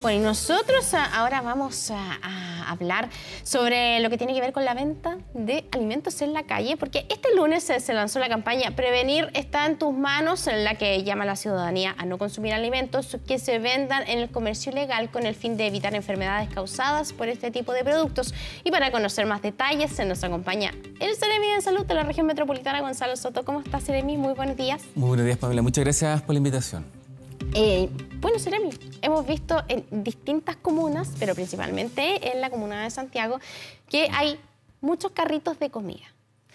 Bueno, y nosotros ahora vamos a hablar sobre lo que tiene que ver con la venta de alimentos en la calle, porque este lunes se lanzó la campaña Prevenir está en tus manos, en la que llama a la ciudadanía a no consumir alimentos que se vendan en el comercio ilegal con el fin de evitar enfermedades causadas por este tipo de productos. Y para conocer más detalles, se nos acompaña el Seremi de Salud de la Región Metropolitana, Gonzalo Soto. ¿Cómo estás, Seremi? Muy buenos días. Muy buenos días, Pamela. Muchas gracias por la invitación. Bueno, Seremi, hemos visto en distintas comunas, pero principalmente en la comuna de Santiago, que hay muchos carritos de comida.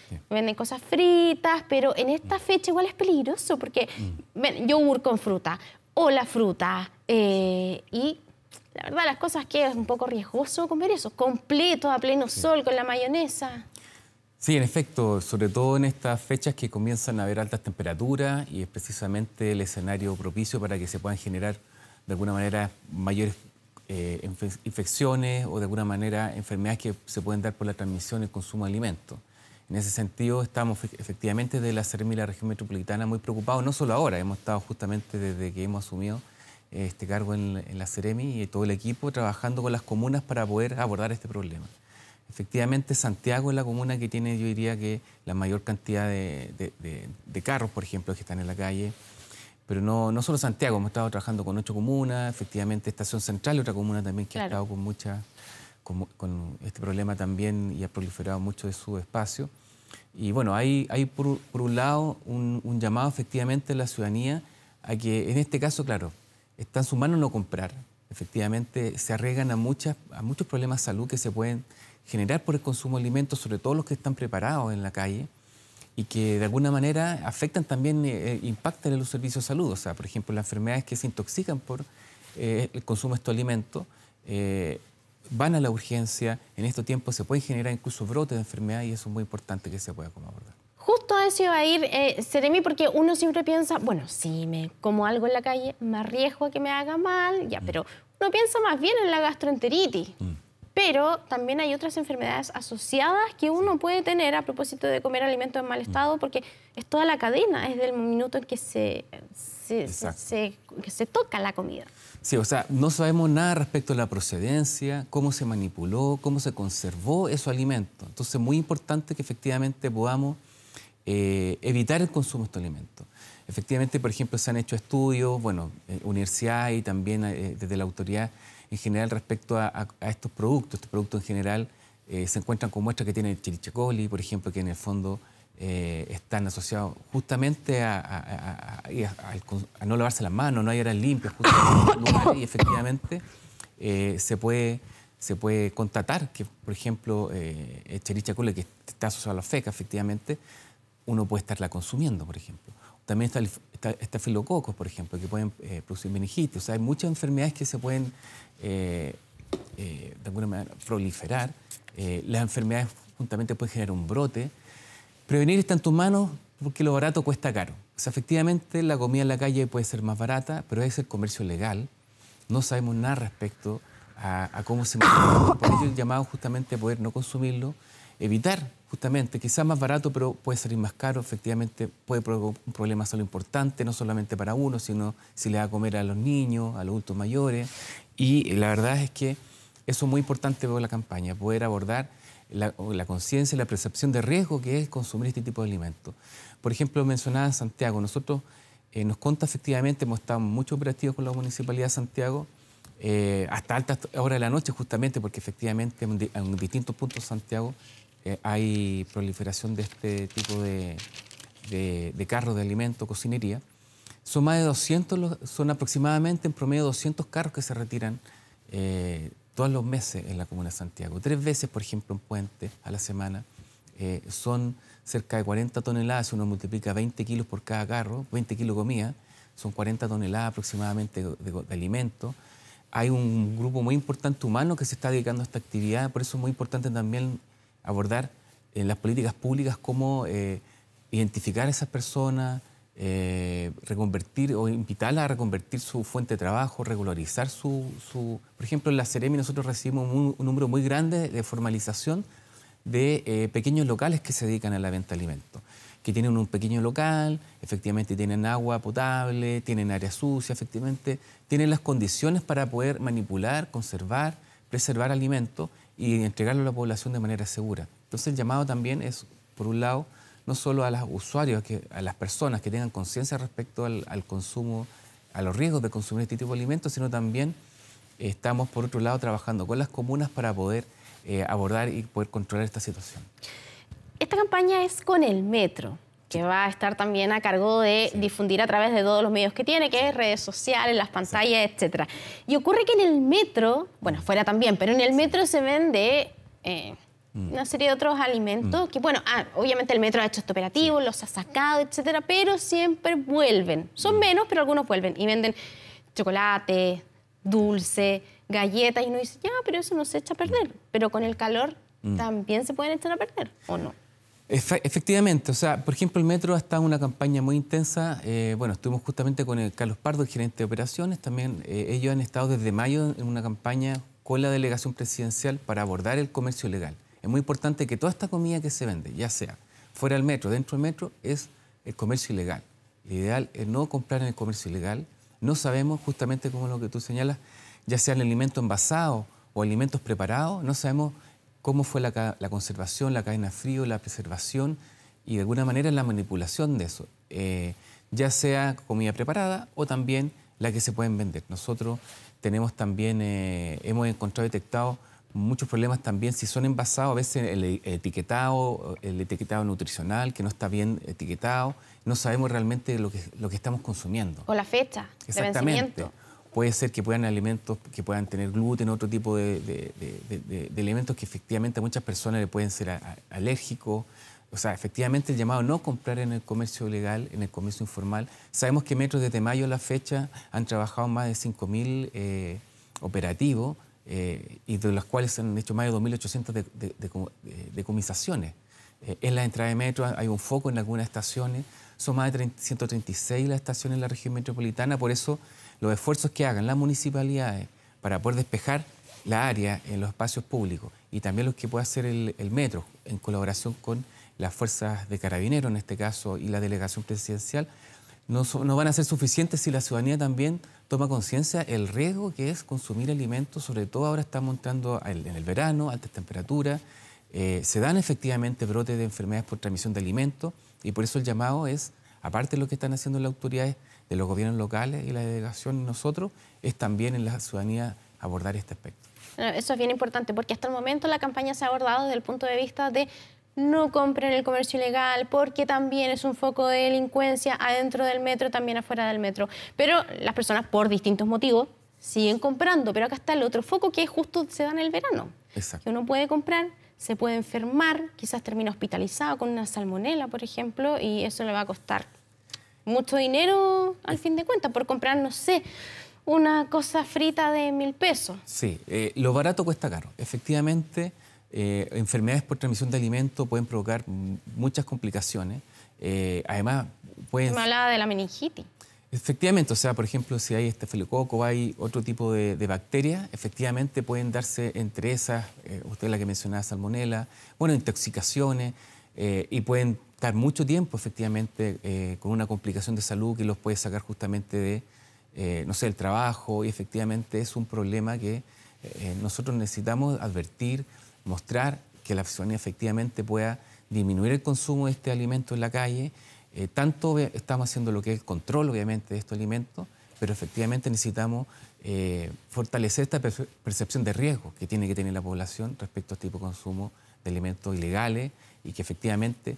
Sí. Venden cosas fritas, pero en esta fecha igual es peligroso porque ven yogur con fruta o la fruta y la verdad las cosas que es un poco riesgoso comer eso, completo, a pleno sol, con la mayonesa. Sí, en efecto, sobre todo en estas fechas que comienzan a haber altas temperaturas y es precisamente el escenario propicio para que se puedan generar de alguna manera mayores infecciones o de alguna manera enfermedades que se pueden dar por la transmisión y el consumo de alimentos. En ese sentido estamos efectivamente desde la Seremi y la Región Metropolitana muy preocupados, no solo ahora, hemos estado justamente desde que hemos asumido este cargo en la Seremi y todo el equipo trabajando con las comunas para poder abordar este problema. Efectivamente, Santiago es la comuna que tiene, yo diría que la mayor cantidad de carros, por ejemplo, que están en la calle. Pero no solo Santiago, hemos estado trabajando con 8 comunas, efectivamente Estación Central, otra comuna también que ha estado con este problema también y ha proliferado mucho de su espacio. Y bueno, hay por un lado un llamado efectivamente a la ciudadanía a que en este caso, claro, está en su mano no comprar. Efectivamente se arriesgan a muchos problemas de salud que se pueden generar por el consumo de alimentos, sobre todo los que están preparados en la calle y que de alguna manera afectan también, impactan en los servicios de salud. O sea, por ejemplo, las enfermedades que se intoxican por el consumo de estos alimentos van a la urgencia. En estos tiempos se pueden generar incluso brotes de enfermedad y eso es muy importante que se pueda abordar. Justo a eso iba a ir, Seremi, porque uno siempre piensa, bueno, si me como algo en la calle, me arriesgo a que me haga mal, ya, pero uno piensa más bien en la gastroenteritis. Pero también hay otras enfermedades asociadas que uno puede tener a propósito de comer alimentos en mal estado, porque es toda la cadena, es del minuto en que se toca la comida. Sí, o sea, no sabemos nada respecto a la procedencia, cómo se manipuló, cómo se conservó esos alimentos. Entonces, es muy importante que efectivamente podamos evitar el consumo de estos alimentos. Efectivamente, por ejemplo, se han hecho estudios, bueno, universidad y también desde la autoridad en general respecto a estos productos. Estos productos en general se encuentran con muestras que tienen Escherichia coli, por ejemplo, que en el fondo están asociados justamente a no lavarse las manos, no hay áreas limpias justamente, y efectivamente se puede constatar que, por ejemplo, Escherichia coli, que está asociada a la feca, efectivamente, uno puede estarla consumiendo, por ejemplo. También está estafilococos, por ejemplo, que pueden producir meningitis. O sea, hay muchas enfermedades que se pueden, de alguna manera, proliferar. Las enfermedades justamente pueden generar un brote. Prevenir está en tus manos porque lo barato cuesta caro. O sea, efectivamente, la comida en la calle puede ser más barata, pero es el comercio legal. No sabemos nada respecto a cómo se maneja. Por ello, el llamado justamente a poder no consumirlo, evitar justamente, quizás más barato, pero puede salir más caro, efectivamente puede provocar un problema de salud importante, no solamente para uno, sino si le da a comer a los niños, a los adultos mayores. Y la verdad es que eso es muy importante para la campaña, poder abordar la conciencia y la percepción de riesgo que es consumir este tipo de alimentos. Por ejemplo, mencionaba Santiago, nosotros nos consta efectivamente, hemos estado mucho operativos con la Municipalidad de Santiago, hasta altas horas de la noche justamente porque efectivamente en distintos puntos de Santiago hay proliferación de este tipo de carros de alimentos, cocinería. Son más de 200, son aproximadamente en promedio 200 carros que se retiran todos los meses en la comuna de Santiago. 3 veces, por ejemplo, en Puente a la semana. Son cerca de 40 toneladas, si uno multiplica 20 kilos por cada carro, 20 kilos de comida, son 40 toneladas aproximadamente de alimentos. Hay un grupo muy importante humano que se está dedicando a esta actividad, por eso es muy importante también abordar en las políticas públicas cómo identificar a esas personas, reconvertir o invitarlas a reconvertir su fuente de trabajo, regularizar Por ejemplo, en la Seremi nosotros recibimos un número muy grande de formalización de pequeños locales que se dedican a la venta de alimentos. que tienen un pequeño local, efectivamente tienen agua potable, tienen área sucia, efectivamente tienen las condiciones para poder manipular, conservar, preservar alimentos y entregarlo a la población de manera segura. Entonces el llamado también es, por un lado, no solo a los usuarios, a las personas que tengan conciencia respecto al consumo, a los riesgos de consumir este tipo de alimentos, sino también estamos, por otro lado, trabajando con las comunas para poder abordar y poder controlar esta situación. Esta campaña es con el metro, que va a estar también a cargo de difundir a través de todos los medios que tiene, que es redes sociales, las pantallas, etcétera. Y ocurre que en el metro, bueno, fuera también, pero en el metro se vende una serie de otros alimentos que, bueno, obviamente el metro ha hecho este operativo, los ha sacado, etcétera, pero siempre vuelven. Son menos, pero algunos vuelven y venden chocolate, dulce, galletas, y uno dice, ya, pero eso no se echa a perder. Pero con el calor también se pueden echar a perder, ¿o no? Efectivamente, o sea, por ejemplo, el metro ha estado en una campaña muy intensa. Bueno, estuvimos justamente con el Carlos Pardo, el gerente de operaciones. También ellos han estado desde mayo en una campaña con la delegación presidencial para abordar el comercio ilegal. Es muy importante que toda esta comida que se vende, ya sea fuera del metro, dentro del metro, es el comercio ilegal. Lo ideal es no comprar en el comercio ilegal. No sabemos, justamente como lo que tú señalas, ya sean alimentos envasados o alimentos preparados, no sabemos cómo fue la conservación, la cadena frío, la preservación y de alguna manera la manipulación de eso, ya sea comida preparada o también la que se pueden vender. Nosotros tenemos también, hemos encontrado detectado muchos problemas también si son envasados, a veces el etiquetado nutricional que no está bien etiquetado, no sabemos realmente lo que estamos consumiendo. O la fecha de vencimiento. Puede ser que puedan alimentos que puedan tener gluten, otro tipo de elementos que efectivamente a muchas personas le pueden ser alérgicos. O sea, efectivamente el llamado a no comprar en el comercio ilegal, en el comercio informal. Sabemos que Metro desde mayo a la fecha han trabajado más de 5.000 operativos y de los cuales se han hecho más de 2.800 decomisaciones. En la entrada de Metro hay un foco en algunas estaciones. Son más de 136 las estaciones en la región metropolitana, por eso los esfuerzos que hagan las municipalidades para poder despejar la área en los espacios públicos y también los que pueda hacer el metro en colaboración con las fuerzas de carabineros, en este caso, y la delegación presidencial, no van a ser suficientes si la ciudadanía también toma conciencia del riesgo que es consumir alimentos, sobre todo ahora estamos entrando en el verano, altas temperaturas, se dan efectivamente brotes de enfermedades por transmisión de alimentos y por eso el llamado es, aparte de lo que están haciendo las autoridades de los gobiernos locales y la delegación y nosotros, es también en la ciudadanía abordar este aspecto. Eso es bien importante porque hasta el momento la campaña se ha abordado desde el punto de vista de no compren el comercio ilegal porque también es un foco de delincuencia adentro del metro, también afuera del metro. Pero las personas, por distintos motivos, siguen comprando. Pero acá está el otro foco que justo se da en el verano. Exacto. Que uno puede comprar, se puede enfermar, quizás termine hospitalizado con una salmonela, por ejemplo, y eso le va a costar mucho dinero al fin de cuentas por comprar, no sé, una cosa frita de 1.000 pesos. Sí, lo barato cuesta caro. Efectivamente, enfermedades por transmisión de alimentos pueden provocar muchas complicaciones. Además, pueden... Me hablaba de la meningitis. Efectivamente, o sea, por ejemplo, si hay estafilococo o hay otro tipo de bacterias, efectivamente pueden darse entre esas, usted la que mencionaba, salmonela, bueno, intoxicaciones, y pueden estar mucho tiempo, efectivamente, con una complicación de salud que los puede sacar justamente de, no sé, el trabajo, y efectivamente es un problema que nosotros necesitamos advertir, mostrar que la ciudadanía efectivamente pueda disminuir el consumo de este alimento en la calle. Tanto estamos haciendo lo que es el control, obviamente, de estos alimentos, pero efectivamente necesitamos fortalecer esta percepción de riesgo que tiene que tener la población respecto a este tipo de consumo de alimentos ilegales y que efectivamente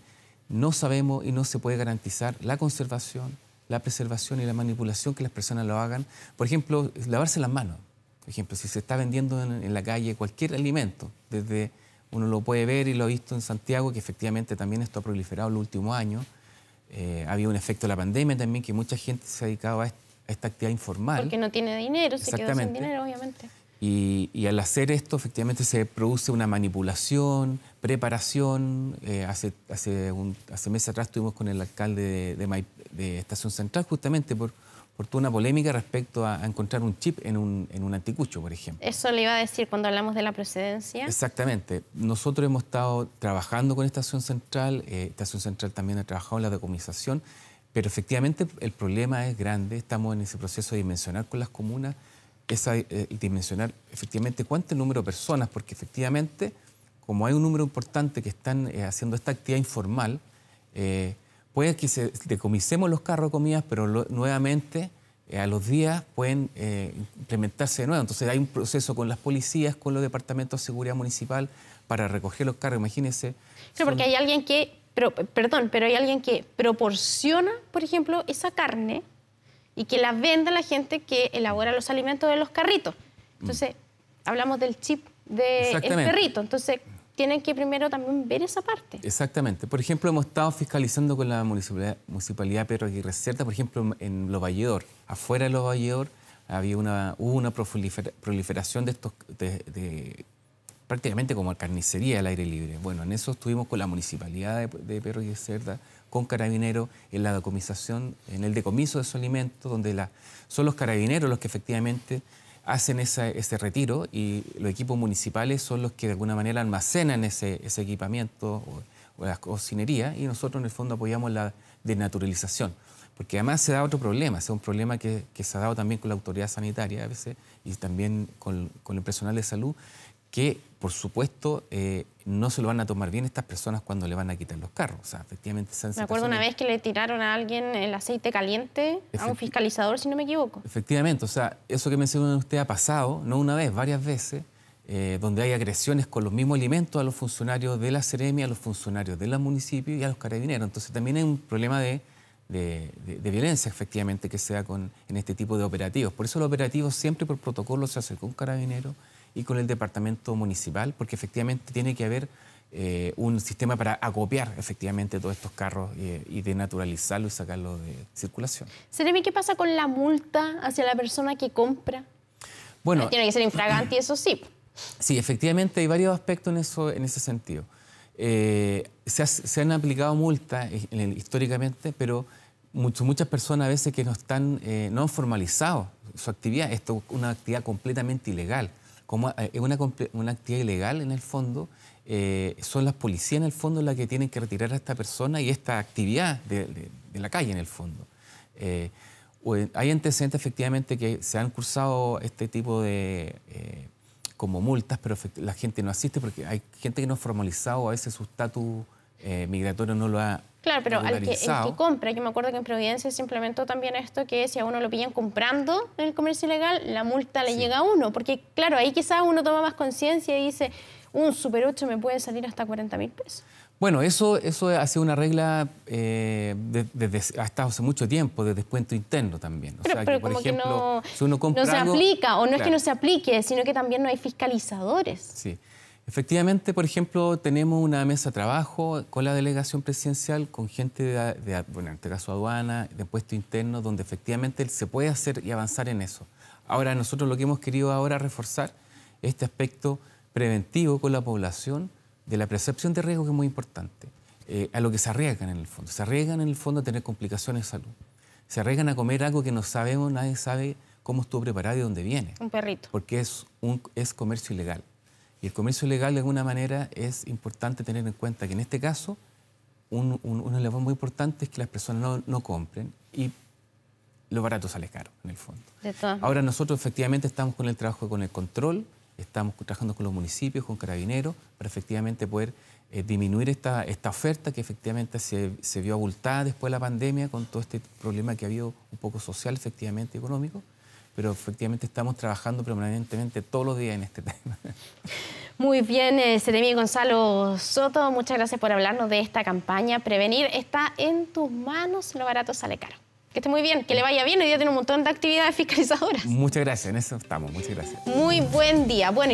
no sabemos y no se puede garantizar la conservación, la preservación y la manipulación que las personas lo hagan. Por ejemplo, lavarse las manos. Por ejemplo, si se está vendiendo en la calle cualquier alimento, desde uno lo puede ver y lo ha visto en Santiago, que efectivamente también esto ha proliferado en los últimos años. Había un efecto de la pandemia también, que mucha gente se ha dedicado a esta actividad informal. Porque no tiene dinero, se quedó sin dinero, obviamente. Y al hacer esto, efectivamente, se produce una manipulación, preparación. Hace meses atrás estuvimos con el alcalde de Estación Central, justamente por por toda una polémica respecto a encontrar un chip en un anticucho, por ejemplo. Eso le iba a decir cuando hablamos de la procedencia. Exactamente. Nosotros hemos estado trabajando con Estación Central. Estación Central también ha trabajado en la decomisación, pero efectivamente el problema es grande. Estamos en ese proceso de dimensionar con las comunas, dimensionar efectivamente cuánto número de personas, porque efectivamente, como hay un número importante que están haciendo esta actividad informal, puede que decomisemos los carros de comidas, pero nuevamente a los días pueden implementarse de nuevo. Entonces hay un proceso con las policías, con los departamentos de seguridad municipal para recoger los carros. Imagínense. Claro, porque hay alguien que, pero hay alguien que proporciona, por ejemplo, esa carne y que la vende a la gente que elabora los alimentos de los carritos. Entonces, hablamos del chip del perrito. Entonces, tienen que primero también ver esa parte. Exactamente. Por ejemplo, hemos estado fiscalizando con la Municipalidad Pedro Aguirre Cerda, por ejemplo, en Los Valledor. Afuera de Los Valledor hubo una proliferación de estos, prácticamente como carnicería al aire libre. Bueno, en eso estuvimos con la Municipalidad de Pedro Aguirre Cerda, con Carabineros, en la decomisación, en el decomiso de esos alimentos, donde son los carabineros los que efectivamente hacen ese retiro y los equipos municipales son los que de alguna manera almacenan ese equipamiento o la cocinería, y nosotros en el fondo apoyamos la desnaturalización. Porque además se da otro problema, es un problema que se ha dado también con la autoridad sanitaria a veces y también con el personal de salud, que por supuesto no se lo van a tomar bien estas personas cuando le van a quitar los carros. O sea, efectivamente, me acuerdo una vez que le tiraron a alguien el aceite caliente a un fiscalizador, si no me equivoco. Efectivamente, o sea, eso que mencionó usted ha pasado, no una vez, varias veces, donde hay agresiones con los mismos alimentos a los funcionarios de la Seremi, a los funcionarios de los municipios y a los carabineros. Entonces también hay un problema de violencia, efectivamente, que se da en este tipo de operativos. Por eso los operativos siempre por protocolo se hacen con carabineros y con el departamento municipal, porque efectivamente tiene que haber un sistema para acopiar efectivamente todos estos carros y denaturalizarlos y sacarlos de circulación. Seremi, ¿qué pasa con la multa hacia la persona que compra? Bueno, tiene que ser infragante y eso sí. Sí, efectivamente hay varios aspectos en ese sentido. Se han aplicado multas históricamente, pero muchas personas a veces que no han formalizado su actividad. Esto es una actividad completamente ilegal. Como es una actividad ilegal en el fondo, son las policías en el fondo las que tienen que retirar a esta persona y esta actividad de la calle en el fondo. Hay antecedentes efectivamente que se han cursado este tipo de como multas, pero la gente no asiste porque hay gente que no ha formalizado, a veces su estatus migratorio no lo ha. Claro, pero el que compra, yo me acuerdo que en Providencia se implementó también esto, que si a uno lo pillan comprando en el comercio ilegal, la multa le llega a uno, porque claro, ahí quizás uno toma más conciencia y dice, un Super 8 me puede salir hasta 40.000 pesos. Bueno, eso ha sido una regla hasta hace mucho tiempo, de descuento interno también. Pero por ejemplo, si uno compra no se aplica, o no es que no se aplique, sino que también no hay fiscalizadores. Sí. Efectivamente, por ejemplo, tenemos una mesa de trabajo con la delegación presidencial, con gente bueno, en este caso aduana, de impuesto interno, donde efectivamente se puede hacer y avanzar en eso. Ahora, nosotros lo que hemos querido ahora reforzar este aspecto preventivo con la población, de la percepción de riesgo, que es muy importante, a lo que se arriesgan en el fondo. Se arriesgan en el fondo a tener complicaciones de salud. Se arriesgan a comer algo que no sabemos, nadie sabe cómo estuvo preparado y de dónde viene. Un perrito. Porque es comercio ilegal. Y el comercio ilegal, de alguna manera, es importante tener en cuenta que en este caso, un elemento muy importante es que las personas no compren y lo barato sale caro, en el fondo. Ahora nosotros efectivamente estamos con el trabajo con el control, estamos trabajando con los municipios, con Carabineros, para efectivamente poder disminuir esta oferta que efectivamente se vio abultada después de la pandemia con todo este problema que ha habido un poco social, efectivamente, económico. Pero efectivamente estamos trabajando permanentemente todos los días en este tema. Muy bien, Seremi Gonzalo Soto, muchas gracias por hablarnos de esta campaña. Prevenir está en tus manos, lo barato sale caro. Que esté muy bien, que le vaya bien. Hoy día tiene un montón de actividades fiscalizadoras. Muchas gracias, en eso estamos, muchas gracias. Muy buen día. Bueno,